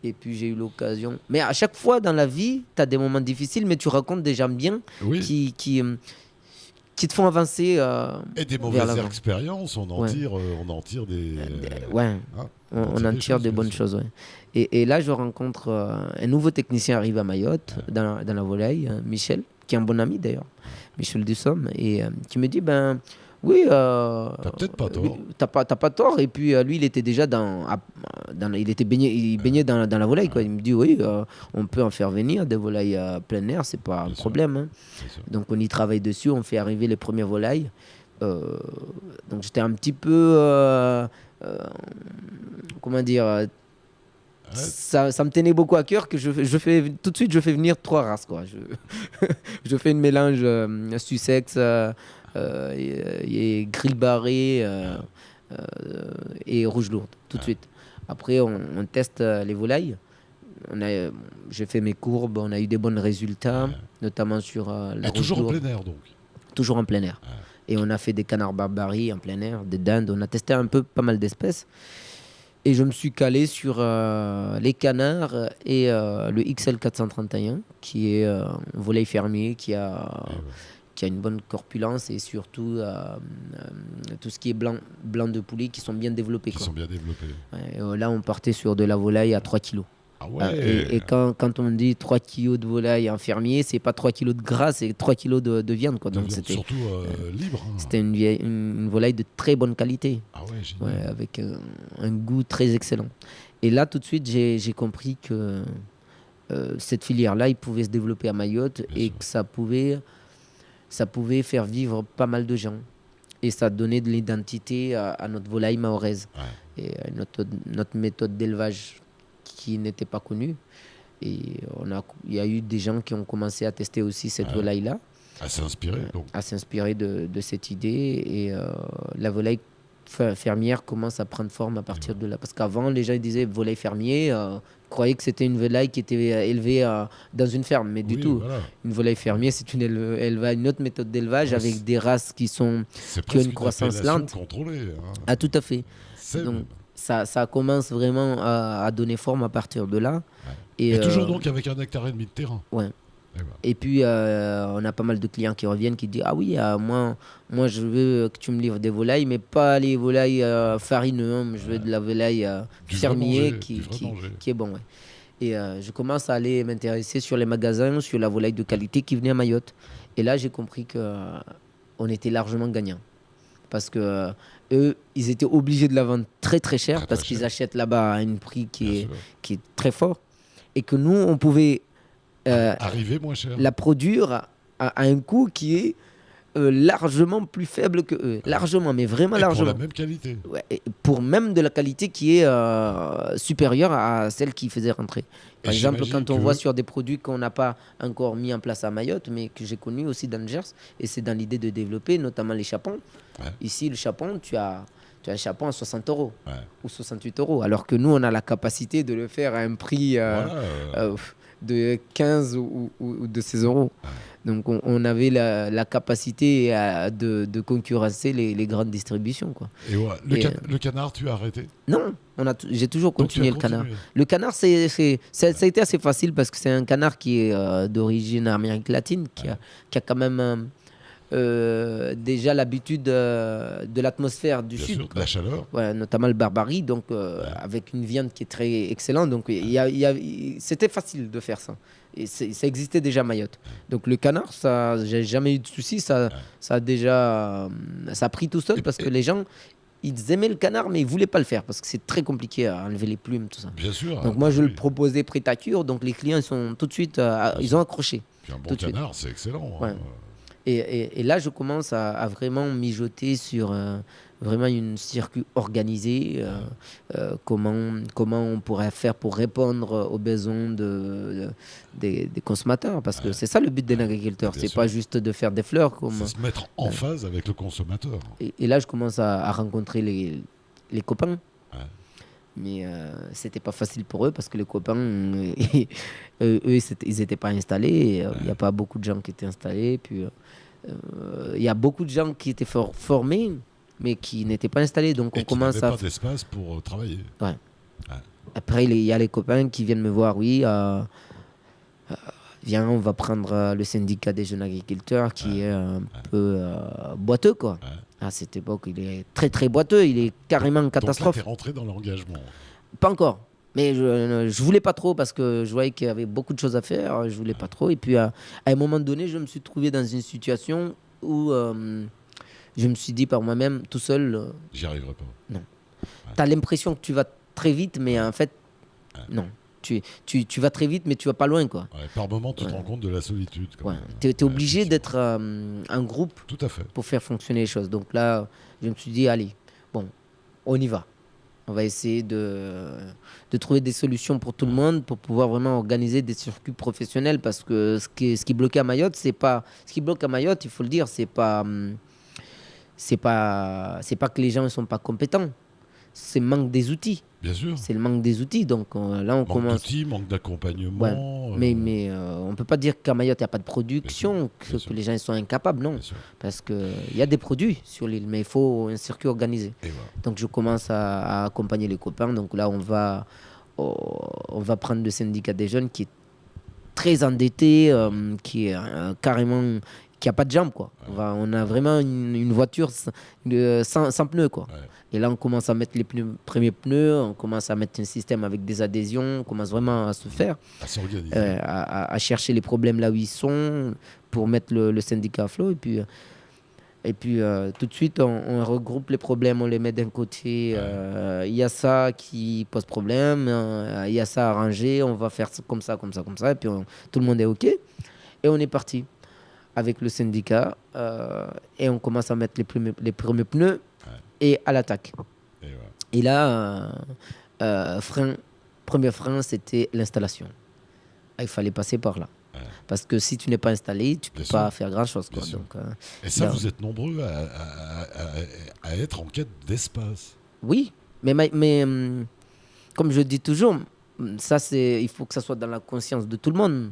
Et puis j'ai eu l'occasion. Mais à chaque fois dans la vie, tu as des moments difficiles, mais tu rencontres des gens bien Oui. qui te font avancer. Et des vers mauvaises l'avant. expériences, on en tire des... Ouais. hein, On en tire des bonnes choses, ouais. Et là, je rencontre un nouveau technicien arrive à Mayotte, dans la volaille, Michel, qui est un bon ami d'ailleurs, Michel Dussomme, et qui me dit, ben oui, T'as peut-être pas tort. t'as pas tort. Et puis lui, il était déjà il était baigné, il baignait dans la volaille, quoi. Il me dit, oui, on peut en faire venir des volailles plein air, c'est pas un Bien sûr. problème, hein. Bien sûr. Donc on y travaille dessus, on fait arriver les premières volailles. Donc j'étais un petit peu, comment dire, ça me tenait beaucoup à cœur que je fais tout de suite, je fais venir 3 races, quoi. Je fais une mélange Sussex et grill barré et rouge lourde tout de suite. Après on teste les volailles. J'ai fait mes courbes, on a eu des bons résultats, notamment sur la Et rouge toujours en lourde. plein air, donc. Toujours en plein air. Et on a fait des canards barbaries en plein air, des dindes. On a testé un peu pas mal d'espèces. Et je me suis calé sur les canards et le XL 431, qui est un volaille fermier qui a une bonne corpulence et surtout tout ce qui est blanc de poulet qui sont bien développés. Qui Quoi. sont bien développés. Ouais, là, on partait sur de la volaille à 3 kilos. Ah ouais. Et quand on dit 3 kilos de volaille en fermier, c'est pas 3 kilos de gras, c'est 3 kilos de viande. Quoi. Donc c'était Surtout libre. Hein. c'était une volaille de très bonne qualité, Ah ouais, génial. avec un goût très excellent. Et là, tout de suite, j'ai compris que cette filière-là, il pouvait se développer à Mayotte Bien et sûr. que ça pouvait faire vivre pas mal de gens. Et ça donnait de l'identité à notre volaille mahoraise et à notre méthode d'élevage qui n'était pas connue. Et il y a eu des gens qui ont commencé à tester aussi cette volaille-là, À s'inspirer, donc. à s'inspirer de cette idée. Et la volaille fermière commence à prendre forme à partir de là. Parce qu'avant, les gens ils disaient volaille fermier, croyaient que c'était une volaille qui était élevée dans une ferme. Mais du Oui, tout. voilà. Une volaille fermier, c'est une autre méthode d'élevage Ouais, avec des races qui ont C'est une croissance appellation lente. contrôlée. Hein. Ah, tout à fait. C'est Donc, ça commence vraiment à donner forme à partir de là. Et toujours donc avec 1,5 hectare de terrain. Ouais. Eh ben. Et puis, on a pas mal de clients qui reviennent qui disent ah oui, moi je veux que tu me livres des volailles, mais pas les volailles farineux. Hein, je veux de la volaille Du vrai fermier manger, du vrai manger. qui est bon. Ouais. Et je commence à aller m'intéresser sur les magasins, sur la volaille de qualité qui venait à Mayotte. Et là, j'ai compris qu'on était largement gagnant. Parce que eux, ils étaient obligés de la vendre très très cher Très, parce très qu'ils cher. achètent là-bas à un prix Bien sûr. qui est très fort. Et que nous, on pouvait Arriver moins cher. la produire à un coût qui est largement plus faible que eux. Largement, mais vraiment Et pour largement. la même qualité. Ouais, et pour même de la qualité qui est supérieure à celle qui faisait rentrer. Par Et exemple, j'imagine quand on que- voit sur des produits qu'on n'a pas encore mis en place à Mayotte, mais que j'ai connus aussi dans le Gers, et c'est dans l'idée de développer, notamment les chapons. Ouais. Ici, le chapon, tu as un chapon à 60 euros Ouais. ou 68 euros, alors que nous, on a la capacité de le faire à un prix Voilà, de 15 ou de 16 euros. Donc, on avait la capacité de concurrencer les grandes distributions, quoi. Et ouais, Et, le canard, tu as arrêté. Non, j'ai toujours Donc tu as continué le canard. continué. Le canard, ça a été assez facile parce que c'est un canard qui est d'origine Amérique latine, qui a quand même déjà l'habitude de l'atmosphère du Bien sud, sûr, de quoi. la chaleur. Ouais, notamment le barbarie, donc avec une viande qui est très excellente. Donc c'était facile de faire ça. Et ça existait déjà à Mayotte. Donc le canard, ça, j'ai jamais eu de soucis. Ça a déjà, ça a pris tout seul parce que les gens, ils aimaient le canard, mais ils voulaient pas le faire parce que c'est très compliqué à enlever les plumes, tout ça. Bien sûr. Donc ah, moi, je oui. le proposais prêt à cure, donc les clients ils sont tout de suite, ils ont accroché. Puis un bon tout de suite. canard, c'est excellent. Ouais. hein. Et là, je commence à vraiment mijoter sur vraiment une circuit organisé, comment on pourrait faire pour répondre aux besoins des consommateurs. Parce que c'est ça le but d'un agriculteur, Bien c'est sûr. pas juste de faire des fleurs. C'est se mettre en phase avec le consommateur. Et là, je commence à rencontrer les copains. Ouais. Mais c'était pas facile pour eux parce que les copains, eux, ils n'étaient pas installés. Il n'y a pas beaucoup de gens qui étaient installés. Puis il y a beaucoup de gens qui étaient formés, mais qui n'étaient pas installés. Donc Et on qui commence n'avait à. pas d'espace pour travailler. Après, il y a les copains qui viennent me voir. Oui, viens, on va prendre le syndicat des jeunes agriculteurs qui est un peu boiteux, quoi. Ouais. À cette époque, il est très très boiteux. Il est carrément une catastrophe. Donc là, t'es rentré dans l'engagement. Pas encore. Mais je voulais pas trop parce que je voyais qu'il y avait beaucoup de choses à faire. Je voulais pas trop. Et puis, à un moment donné, je me suis trouvé dans une situation où je me suis dit par moi-même, tout seul, J'y arriverai pas. tu as l'impression que tu vas très vite, mais en fait, non. Tu vas très vite, mais tu vas pas loin, quoi. Ouais, par moment, tu te Ouais. rends compte de la solitude. quand Ouais. même. Tu es obligé effectivement. d'être un groupe Tout à fait. pour faire fonctionner les choses. Donc là, je me suis dit, allez, bon, on y va. On va essayer de trouver des solutions pour tout le monde pour pouvoir vraiment organiser des circuits professionnels parce que ce qui bloquait à Mayotte, c'est pas ce qui bloque à Mayotte, il faut le dire, c'est pas que les gens ne sont pas compétents, c'est le manque des outils. Bien sûr. C'est le manque des outils. Donc là, on Manque commence. d'outils, manque d'accompagnement. Mais on ne peut pas dire qu'à Mayotte, il n'y a pas de production, bien sûr. que les gens ils sont incapables, non. Bien sûr. Parce qu'il y a des produits sur l'île, mais il faut un circuit organisé. Et voilà. Donc je commence à accompagner les copains. Donc là, on va prendre le syndicat des jeunes qui est très endetté, qui est carrément... qui n'a pas de jambes, quoi. On a vraiment une voiture sans pneus, quoi. Ouais. Et là, on commence à mettre les premiers pneus, on commence à mettre un système avec des adhésions, on commence vraiment à se faire, À s'organiser. à chercher les problèmes là où ils sont pour mettre le syndicat à flot. Et puis tout de suite, on regroupe les problèmes, on les met d'un côté. Il y a ça qui pose problème, il y a ça à arranger, on va faire ça comme ça, comme ça, comme ça. Et puis tout le monde est OK. Et on est parti avec le syndicat et on commence à mettre les premiers pneus et à l'attaque. Et voilà. Et là, premier frein, c'était l'installation. Il fallait passer par là. Ouais. Parce que si tu n'es pas installé, tu ne peux Bien pas sûr. faire grand-chose, quoi. Bien sûr. Donc, Et ça, là- vous êtes nombreux à être en quête d'espace. oui, mais comme je dis toujours, il faut que ça soit dans la conscience de tout le monde,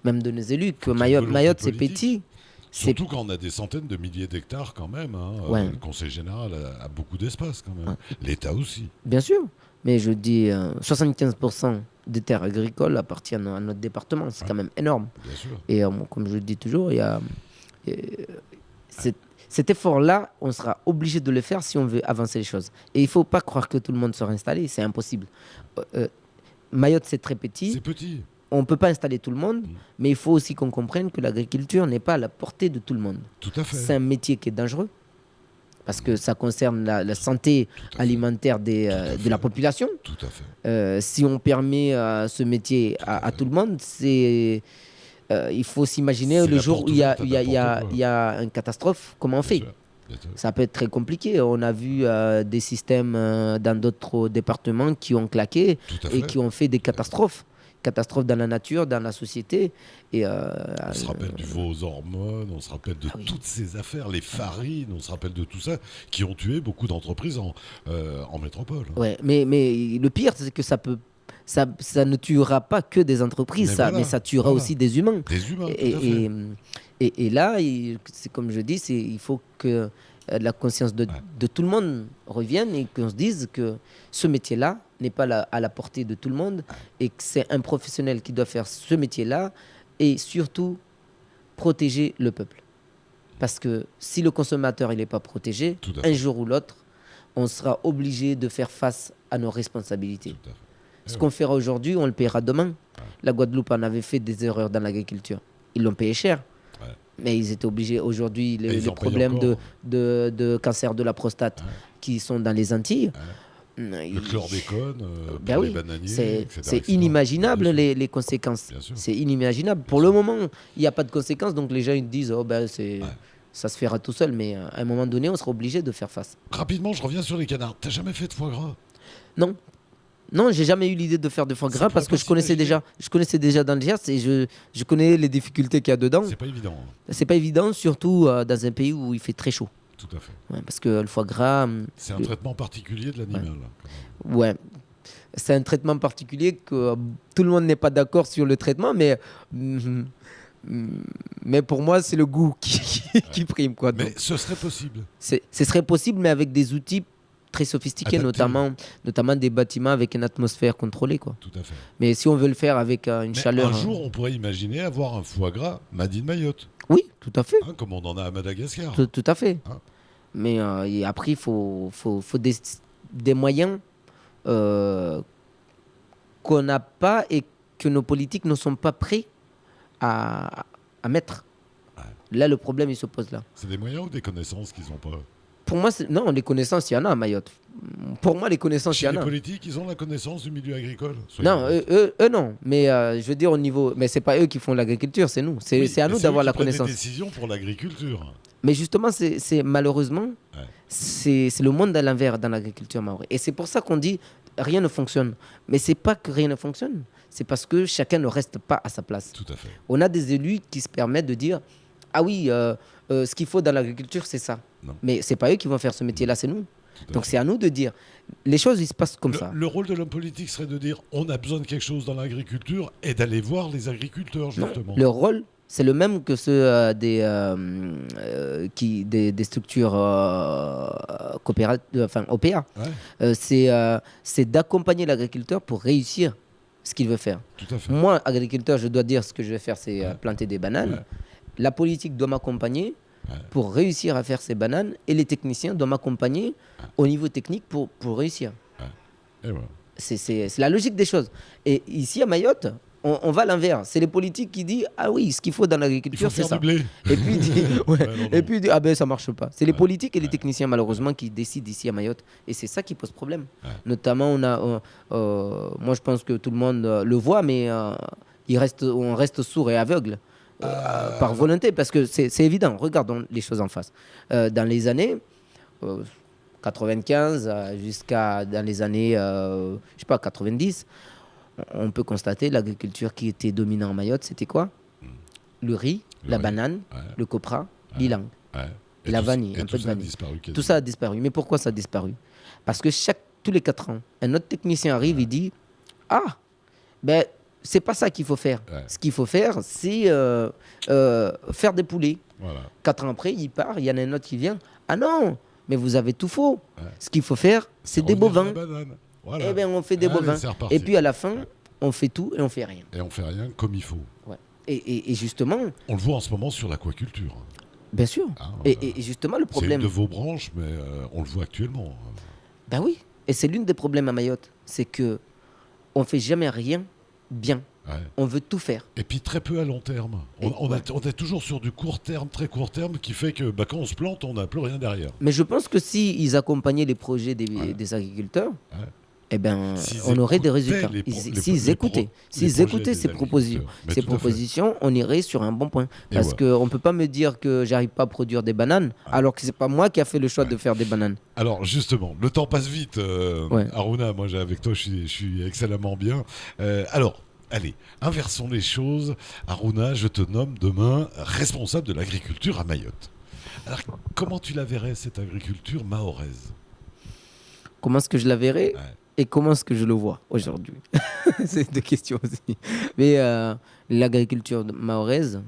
même de nos élus, que Faut qu'il y ait une Mayotte, volonté c'est politique. petit. C'est Surtout quand on a des centaines de milliers d'hectares quand même. hein. Ouais. Le Conseil général a beaucoup d'espace quand même. L'État aussi. Bien sûr, mais je dis 75% des terres agricoles appartiennent à notre département. C'est quand même énorme. Bien sûr. Et comme je le dis toujours, il y a, cet effort-là, on sera obligé de le faire si on veut avancer les choses. Et il ne faut pas croire que tout le monde sera installé. C'est impossible. Mayotte, c'est très petit. C'est petit. On ne peut pas installer tout le monde, mais il faut aussi qu'on comprenne que l'agriculture n'est pas à la portée de tout le monde. Tout à fait. C'est un métier qui est dangereux parce que ça concerne la santé Tout à fait. alimentaire à de fait. la population. Tout à fait. Si on permet ce métier à tout le monde, il faut s'imaginer C'est le la jour porte où il y a, ouverte à il y a- il y a- n'importe quoi. il y a une catastrophe, comment on Bien fait? sûr, bien sûr. Ça peut être très compliqué. On a vu des systèmes dans d'autres départements qui ont claqué Tout à et fait. qui ont fait des catastrophes. Catastrophes dans la nature, dans la société. Et, On se rappelle du veau aux hormones, on se rappelle de Ah oui. toutes ces affaires, les farines, on se rappelle de tout ça, qui ont tué beaucoup d'entreprises en métropole. ouais, mais le pire, c'est que ça ne tuera pas que des entreprises, Mais ça, voilà, mais ça tuera voilà. aussi des humains. Des humains, Et, tout à fait. et là, c'est comme je dis, il faut que la conscience de tout le monde revienne et qu'on se dise que ce métier-là n'est pas à la portée de tout le monde et que c'est un professionnel qui doit faire ce métier-là et surtout protéger le peuple. Parce que si le consommateur il n'est pas protégé, Tout à fait. un jour ou l'autre, on sera obligé de faire face à nos responsabilités. Tout à fait. Ce qu'on fera aujourd'hui, on le paiera demain. La Guadeloupe en avait fait des erreurs dans l'agriculture. Ils l'ont payé cher. Ouais. Mais ils étaient obligés. Aujourd'hui, Et les ils en payent problèmes encore. de cancer de la prostate qui sont dans les Antilles, Le chlordécone, ben pour oui, les bananiers, c'est etc., c'est etc. inimaginable Bien sûr. les conséquences. Bien sûr. C'est inimaginable. Pour le moment, il n'y a pas de conséquences, donc les gens ils disent oh ben ça se fera tout seul, mais à un moment donné, on sera obligé de faire face. Rapidement, je reviens sur les canards. T'as jamais fait de foie gras? Non. Non, j'ai jamais eu l'idée de faire de foie Ça gras pourrait parce que pas s'imaginer. je connaissais déjà dans le Gers et je connais les difficultés qu'il y a dedans. C'est pas évident. hein. C'est pas évident, surtout dans un pays où il fait très chaud. Tout à fait. Ouais, parce que le foie gras, C'est un traitement particulier de l'animal. hein, quand même. ouais, c'est un traitement particulier que tout le monde n'est pas d'accord sur le traitement, mais pour moi, c'est le goût qui prime. Quoi. Mais Donc, ce serait possible. ce serait possible, mais avec des outils très sophistiqués, Adaptés. notamment des bâtiments avec une atmosphère contrôlée. Quoi. Tout à fait. Mais si on veut le faire avec une Mais chaleur... un jour, on pourrait imaginer avoir un foie gras made in Mayotte, Oui, tout à fait. hein, comme on en a à Madagascar. Tout à fait. Hein. Mais et après, il faut des moyens qu'on n'a pas et que nos politiques ne sont pas prêts à mettre. Ouais. Là, le problème, il se pose là. C'est des moyens ou des connaissances qu'ils n'ont pas? Pour moi, non, les connaissances, il y en a à Mayotte. Pour moi, les connaissances, il y Chez en les a. politiques, ils ont la connaissance du milieu agricole. soyons Non, honnêtes. eux, non. Mais je veux dire au niveau... Mais c'est pas eux qui font l'agriculture, c'est nous. C'est Oui, c'est à mais nous eux d'avoir qui la prennent connaissance. des décisions pour l'agriculture. Mais justement, c'est malheureusement, Ouais. c'est le monde à l'envers dans l'agriculture maorie. Et c'est pour ça qu'on dit rien ne fonctionne. Mais c'est pas que rien ne fonctionne. C'est parce que chacun ne reste pas à sa place. Tout à fait. On a des élus qui se permettent de dire ah oui, ce qu'il faut dans l'agriculture, c'est ça. Non. Mais c'est pas eux qui vont faire ce métier-là, c'est nous. Tout à Donc fait. c'est à nous de dire les choses, ils se passent comme ça. Le rôle de l'homme politique serait de dire on a besoin de quelque chose dans l'agriculture et d'aller voir les agriculteurs, Non, justement. leur rôle, c'est le même que ceux des structures coopératives, enfin OPA. Ouais, C'est d'accompagner l'agriculteur pour réussir ce qu'il veut faire. tout à fait. Moi, agriculteur, je dois dire ce que je vais faire, c'est Ouais. planter des bananes. Ouais. La politique doit m'accompagner Ouais. pour réussir à faire ces bananes et les techniciens doivent m'accompagner au niveau technique pour réussir. Et voilà. C'est la logique des choses. Et ici à Mayotte, on va à l'envers. C'est les politiques qui disent ah oui, ce qu'il faut dans Il faut l'agriculture, c'est faire ça. du blé. Et puis, ouais, Ouais, non, et non. puis ah ben ça marche pas. C'est les Ouais. politiques et les Ouais. techniciens malheureusement qui décident ici à Mayotte. Et c'est ça qui pose problème. Ouais. Notamment, moi je pense que tout le monde le voit, mais on reste sourd et aveugle par volonté parce que c'est évident. Regardons les choses en face. Dans les années 95 jusqu'à dans les années je sais pas 90, on peut constater l'agriculture qui était dominante en Mayotte, c'était quoi? Le riz, Le la riz, banane, ouais. le copra, l'ilang. Ouais. Et la tout- vanille, et un tout peu de ça a vanille. disparu Tout ça a disparu. Mais pourquoi ça a disparu? Parce que tous les 4 ans, un autre technicien arrive et dit ah, ben, c'est pas ça qu'il faut faire. Ouais. Ce qu'il faut faire, c'est faire des poulets. Voilà. 4 ans après, il part, il y en a un autre qui vient. Ah non, mais vous avez tout faux. Ouais. Ce qu'il faut faire, c'est des Revenir à bovins. la banane. Voilà. Eh bien, on fait des Allez, bovins. c'est reparti. Et puis à la fin, on fait tout et on fait rien. Et on fait rien comme il faut. Ouais. Et justement, On le voit en ce moment sur l'aquaculture. bien sûr. Hein, Et justement, le c'est une problème. de vos branches, mais on le voit actuellement. Ben oui. Et c'est l'une des problèmes à Mayotte. C'est que on fait jamais rien bien. Ouais. On veut tout faire. Et puis très peu à long terme. On est toujours sur du court terme, très court terme, qui fait que quand on se plante, on n'a plus rien derrière. Mais je pense que si ils accompagnaient les projets Ouais. des agriculteurs, Ouais. eh ben, S'ils on aurait des écoutaient résultats. les pro- les S'ils pro- écoutaient, les projets des ces propositions, agriculteurs. Mais tout à fait. on irait sur un bon point. Et Parce ouais. qu'on ne peut pas me dire que j'arrive pas à produire des bananes, alors que c'est pas moi qui a fait le choix de faire des bananes. Alors justement, le temps passe vite. Ouais. Aruna, moi avec toi, je suis excellemment bien. Alors, allez, inversons les choses. Aruna, je te nomme demain responsable de l'agriculture à Mayotte. Alors, comment tu la verrais, cette agriculture mahoraise? Comment est-ce que je la verrais Ouais. et comment est-ce que je le vois aujourd'hui? C'est deux questions aussi. Mais l'agriculture mahoraise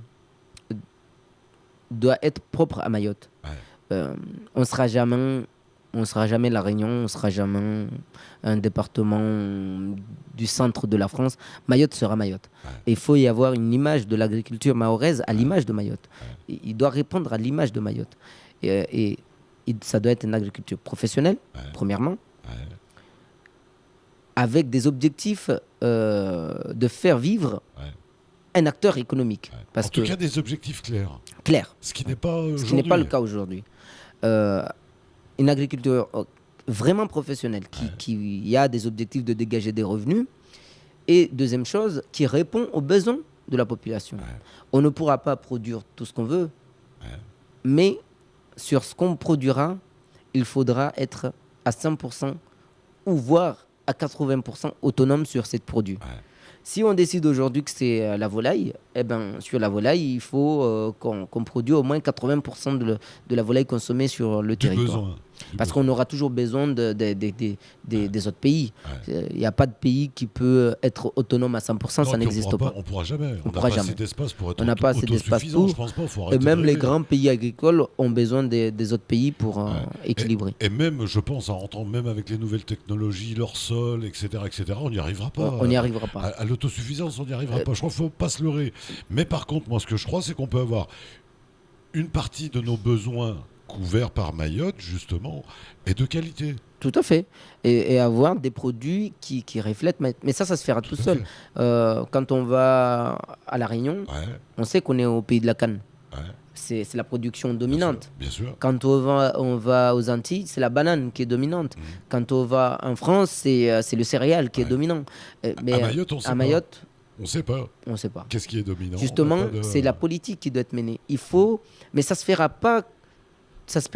doit être propre à Mayotte. Ouais. On sera jamais La Réunion, on sera jamais un département du centre de la France. Mayotte sera Mayotte. Ouais. Et il faut y avoir une image de l'agriculture mahoraise à l'image de Mayotte. Il doit répondre à l'image de Mayotte. Et ça doit être une agriculture professionnelle, Ouais. premièrement, Ouais. avec des objectifs de faire vivre Ouais. un acteur économique. Ouais. Parce En tout que, cas, des objectifs clairs. clair, Ce qui n'est pas ce qui n'est pas le aujourd'hui. cas aujourd'hui. Une agriculture vraiment professionnelle qui a des objectifs de dégager des revenus et deuxième chose, qui répond aux besoins de la population. Ouais. On ne pourra pas produire tout ce qu'on veut, mais sur ce qu'on produira, il faudra être à 100% ou voire à 80% autonome sur ces produits. Ouais. Si on décide aujourd'hui que c'est la volaille, eh ben, sur la volaille, il faut qu'on produise au moins 80% de la volaille consommée sur le Du territoire. besoin. Parce qu'on aura toujours besoin des autres pays. Ouais. Il n'y a pas de pays qui peut être autonome à 100%, Non, ça puis n'existe pas. On pourra jamais. On n'a pourra pas assez jamais. d'espace pour être On n'a pas assez d'espace autosuffisant, pour. je pense pas. Faut Et arrêter même de les rêver. grands pays agricoles ont besoin des autres pays pour équilibrer. Et même, je pense, en rentrant même avec les nouvelles technologies, leur sol, etc., on n'y arrivera pas. On n'y arrivera pas. À l'autosuffisance, on n'y arrivera pas. Je crois qu'il ne faut pas se leurrer. Mais par contre, moi, ce que je crois, c'est qu'on peut avoir une partie de nos besoins couverts par Mayotte, justement, et de qualité. Tout à fait. Et avoir des produits qui reflètent. Mais ça se fera tout à seul. fait. Quand on va à La Réunion, Ouais, on sait qu'on est au pays de la canne. ouais, C'est la production bien dominante. sûr, bien sûr. Quand on va aux Antilles, c'est la banane qui est dominante. Quand on va en France, c'est le céréal qui est Ouais. dominant. Mais À Mayotte, on sait à pas. Mayotte, On ne sait pas. on ne sait pas. Qu'est-ce qui est dominant? Justement, On n'a pas de- c'est la politique qui doit être menée. Il faut, mais ça se fera pas. Ça se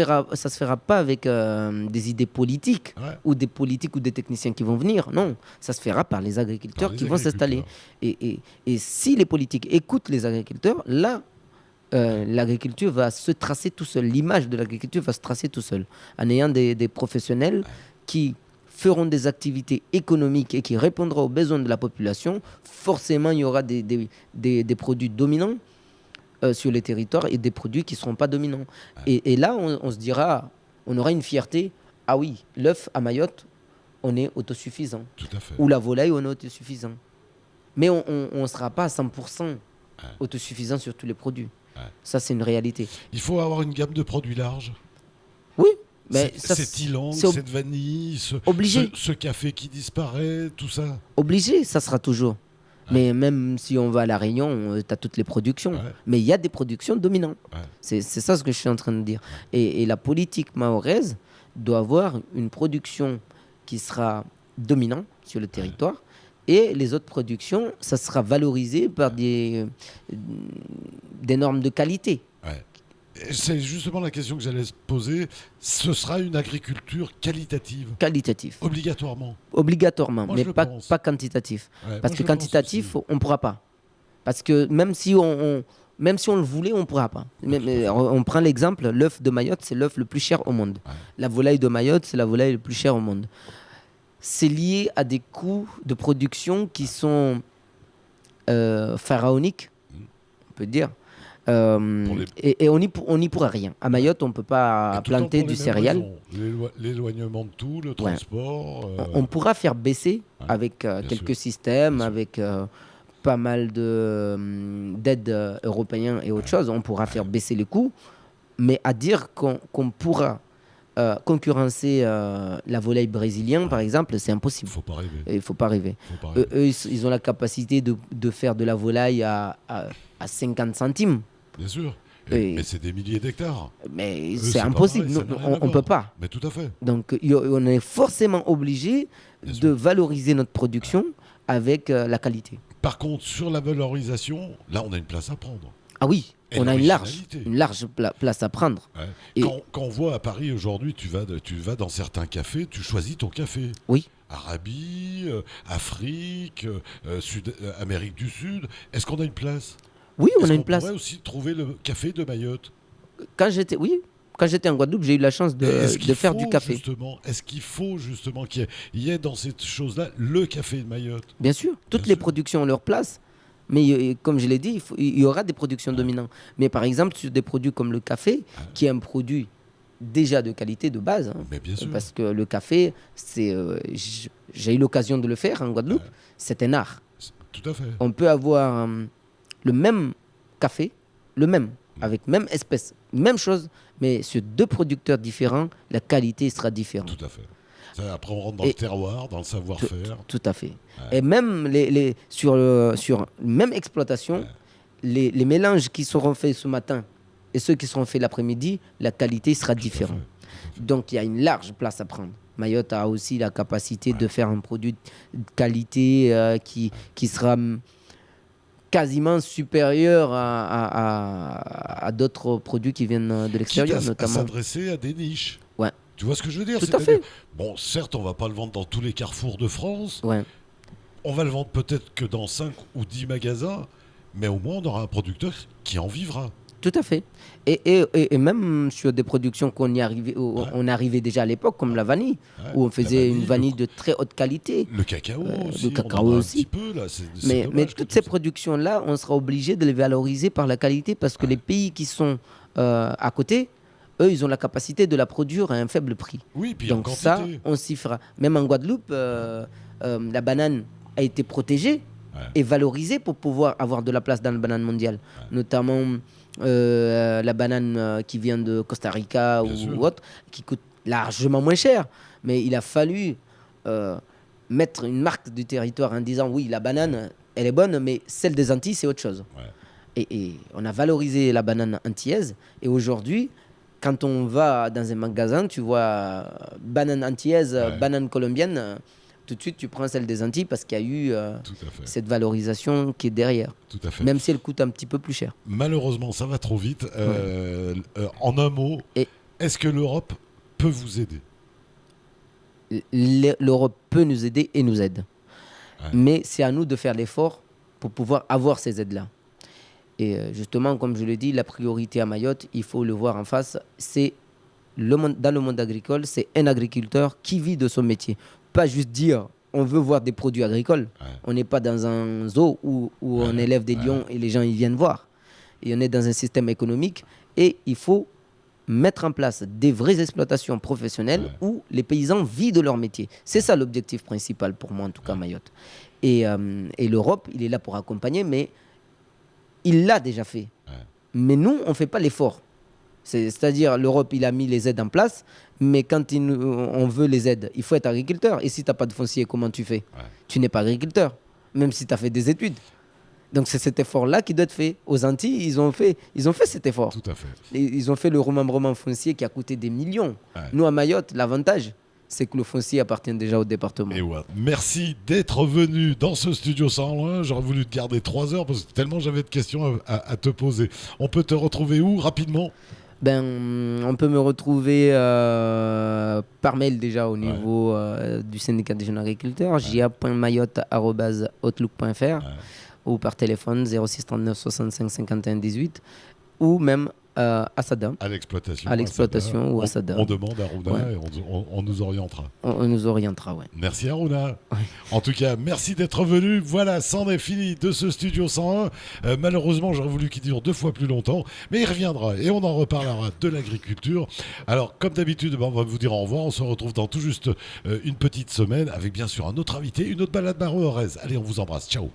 fera pas avec des idées politiques Ouais. ou des politiques ou des techniciens qui vont venir. Non, ça se fera par les agriculteurs Par les qui vont s'installer. Et si les politiques écoutent les agriculteurs, là, l'agriculture va se tracer tout seul. L'image de l'agriculture va se tracer tout seul. En ayant des professionnels qui feront des activités économiques et qui répondront aux besoins de la population, forcément, il y aura des produits dominants sur les territoires et des produits qui ne seront pas dominants. Et là, on se dira, on aura une fierté. Ah oui, l'œuf à Mayotte, on est autosuffisant. Tout à fait. Ou la volaille, on est autosuffisant. Mais on ne sera pas à 100% autosuffisant sur tous les produits. Ouais. Ça, c'est une réalité. Il faut avoir une gamme de produits large. Oui, mais ça, Cette ylang, c'est cette vanille, obligé. ce café qui disparaît, tout ça. obligé, ça sera toujours. Mais même si on va à La Réunion, tu as toutes les productions. Ouais. Mais il y a des productions dominantes. Ouais. C'est ça ce que je suis en train de dire. Et la politique mahoraise doit avoir une production qui sera dominante sur le territoire. Et les autres productions, ça sera valorisé par des normes de qualité. Ouais. Et c'est justement la question que j'allais se poser. Ce sera une agriculture qualitative, Qualitatif. obligatoirement. Obligatoirement, Moi, mais je le pas, pense. pas quantitatif. Ouais, Parce moi, que je le pense quantitatif, aussi. on ne pourra pas. Parce que même si on le voulait, on ne pourra pas. Mais on prend l'exemple, l'œuf de Mayotte, c'est l'œuf le plus cher au monde. Ouais. La volaille de Mayotte, c'est la volaille le plus chère au monde. C'est lié à des coûts de production qui sont pharaoniques, on peut dire. Et on n'y pourra rien. À Mayotte, on ne peut pas Et tout le temps planter pour du les mêmes céréal. raisons. L'éloignement de tout, le transport. On pourra faire baisser Ouais, avec bien quelques sûr. systèmes, Bien sûr. avec pas mal d'aides européennes et autres choses. On pourra faire baisser les coûts. Mais à dire qu'on pourra concurrencer la volaille brésilienne, par exemple, c'est impossible. Faut pas rêver. Il ne faut pas rêver. Faut pas rêver. Eux, ils ont la capacité de faire de la volaille à 50 centimes. Bien sûr. Et- Mais c'est des milliers d'hectares. Mais Eux, c'est pas impossible. pareil, ça Nous, n'a rien à on ne peut voir. pas. Mais tout à fait. Donc, on est forcément obligé Bien de sûr. valoriser notre production avec la qualité. Par contre, sur la valorisation, là, on a une place à prendre. Ah oui, Et on a l'originalité. une large place à prendre. Ouais. Et- Quand on voit à Paris aujourd'hui, tu vas dans certains cafés, tu choisis ton café. Oui. Arabie, Afrique, Amérique du Sud. Est-ce qu'on a une place? Oui, on Est-ce a qu'on une place. pourrait aussi trouver le café de Mayotte? Quand j'étais en Guadeloupe, j'ai eu la chance Est-ce qu'il de faire faut, du café. Est-ce qu'il faut justement qu'il y ait dans cette chose-là le café de Mayotte? Bien sûr, toutes Bien les sûr. productions ont leur place. Mais comme je l'ai dit, il y aura des productions dominantes. Mais par exemple, sur des produits comme le café, qui est un produit déjà de qualité de base, hein, Mais bien sûr. parce que le café, j'ai eu l'occasion de le faire en Guadeloupe, c'est un art. Tout à fait. On peut avoir le même café, avec même espèce, même chose, mais sur deux producteurs différents, la qualité sera différente. Tout à fait. Ça, après, on rentre dans Et- le terroir, dans le savoir-faire. Tout à fait. Et même sur même exploitation, les mélanges qui seront faits ce matin et ceux qui seront faits l'après-midi, la qualité sera Tout à différente. fait. Donc il y a une large place à prendre. Mayotte a aussi la capacité de faire un produit de qualité qui sera quasiment supérieur à d'autres produits qui viennent de Quitte l'extérieur, à notamment. s'adresser à des niches. Ouais. Tu vois ce que je veux dire? Tout à C'est-à-dire- fait. Bon, certes, on va pas le vendre dans tous les carrefours de France. Ouais. On va le vendre peut-être que dans 5 ou 10 magasins. Mais au moins, on aura un producteur qui en vivra. Tout à fait. Et même sur des productions on arrivait déjà à l'époque, comme la vanille, Ouais, où on la faisait une vanille de très haute qualité. Le cacao aussi. le on cacao en a un aussi. petit peu, là. C'est Mais dommage que toutes tout ces ça- productions-là, on sera obligé de les valoriser par la qualité parce que les pays qui sont à côté, eux, ils ont la capacité de la produire à un faible prix. Oui, puis en Donc quantité. ça, on s'y fera. Même en Guadeloupe, la banane a été protégée et valorisée pour pouvoir avoir de la place dans la banane mondiale. Notamment la banane qui vient de Costa Rica Bien sûr. ou autre, qui coûte largement moins cher. Mais il a fallu mettre une marque du territoire en disant oui, la banane, elle est bonne, mais celle des Antilles, c'est autre chose. Ouais. Et on a valorisé la banane antillaise. Et aujourd'hui, quand on va dans un magasin, tu vois banane antillaise, Ouais. banane colombienne, tout de suite tu prends celle des Antilles parce qu'il y a eu Tout à fait. cette valorisation qui est derrière, Tout à fait. même si elle coûte un petit peu plus cher. Malheureusement, ça va trop vite. En un mot, Et- est-ce que l'Europe peut vous aider? L'Europe peut nous aider et nous aide. Ouais. Mais c'est à nous de faire l'effort pour pouvoir avoir ces aides-là. Et justement, comme je l'ai dit, la priorité à Mayotte, il faut le voir en face, c'est dans le monde agricole, c'est un agriculteur qui vit de son métier. Pas juste dire on veut voir des produits agricoles. Ouais. On n'est pas dans un zoo où on élève des lions et les gens ils viennent voir. Et on est dans un système économique et il faut mettre en place des vraies exploitations professionnelles où les paysans vivent de leur métier. C'est ça l'objectif principal pour moi, en tout cas, Mayotte. Et l'Europe, il est là pour accompagner, mais il l'a déjà fait. Mais nous, on ne fait pas l'effort. C'est-à-dire, l'Europe, il a mis les aides en place, mais quand on veut les aides, il faut être agriculteur. Et si tu n'as pas de foncier, comment tu fais? Tu n'es pas agriculteur, même si tu as fait des études. Donc c'est cet effort-là qui doit être fait. Aux Antilles, ils ont fait cet effort. Tout à fait. Et ils ont fait le remembrement foncier qui a coûté des millions. Ouais. Nous, à Mayotte, l'avantage, c'est que le foncier appartient déjà au département. Et ouais. Merci d'être venu dans ce studio 101. J'aurais voulu te garder 3 heures parce que tellement j'avais de questions à te poser. On peut te retrouver où rapidement? On peut me retrouver par mail déjà au niveau du syndicat des jeunes agriculteurs, ja.mayotte@outlook.fr ou par téléphone 06 39 65 51 18 ou même à Sada. À l'exploitation. À l'exploitation ou à Sada. On demande à Aruna et on nous orientera. On nous orientera, ouais. Merci Aruna. En tout cas, merci d'être venu. Voilà, c'en est fini de ce studio 101. Malheureusement, j'aurais voulu qu'il dure 2 fois plus longtemps, mais il reviendra et on en reparlera de l'agriculture. Alors, comme d'habitude, on va vous dire au revoir. On se retrouve dans tout juste une petite semaine avec bien sûr un autre invité, une autre balade maroraise. Allez, on vous embrasse. Ciao.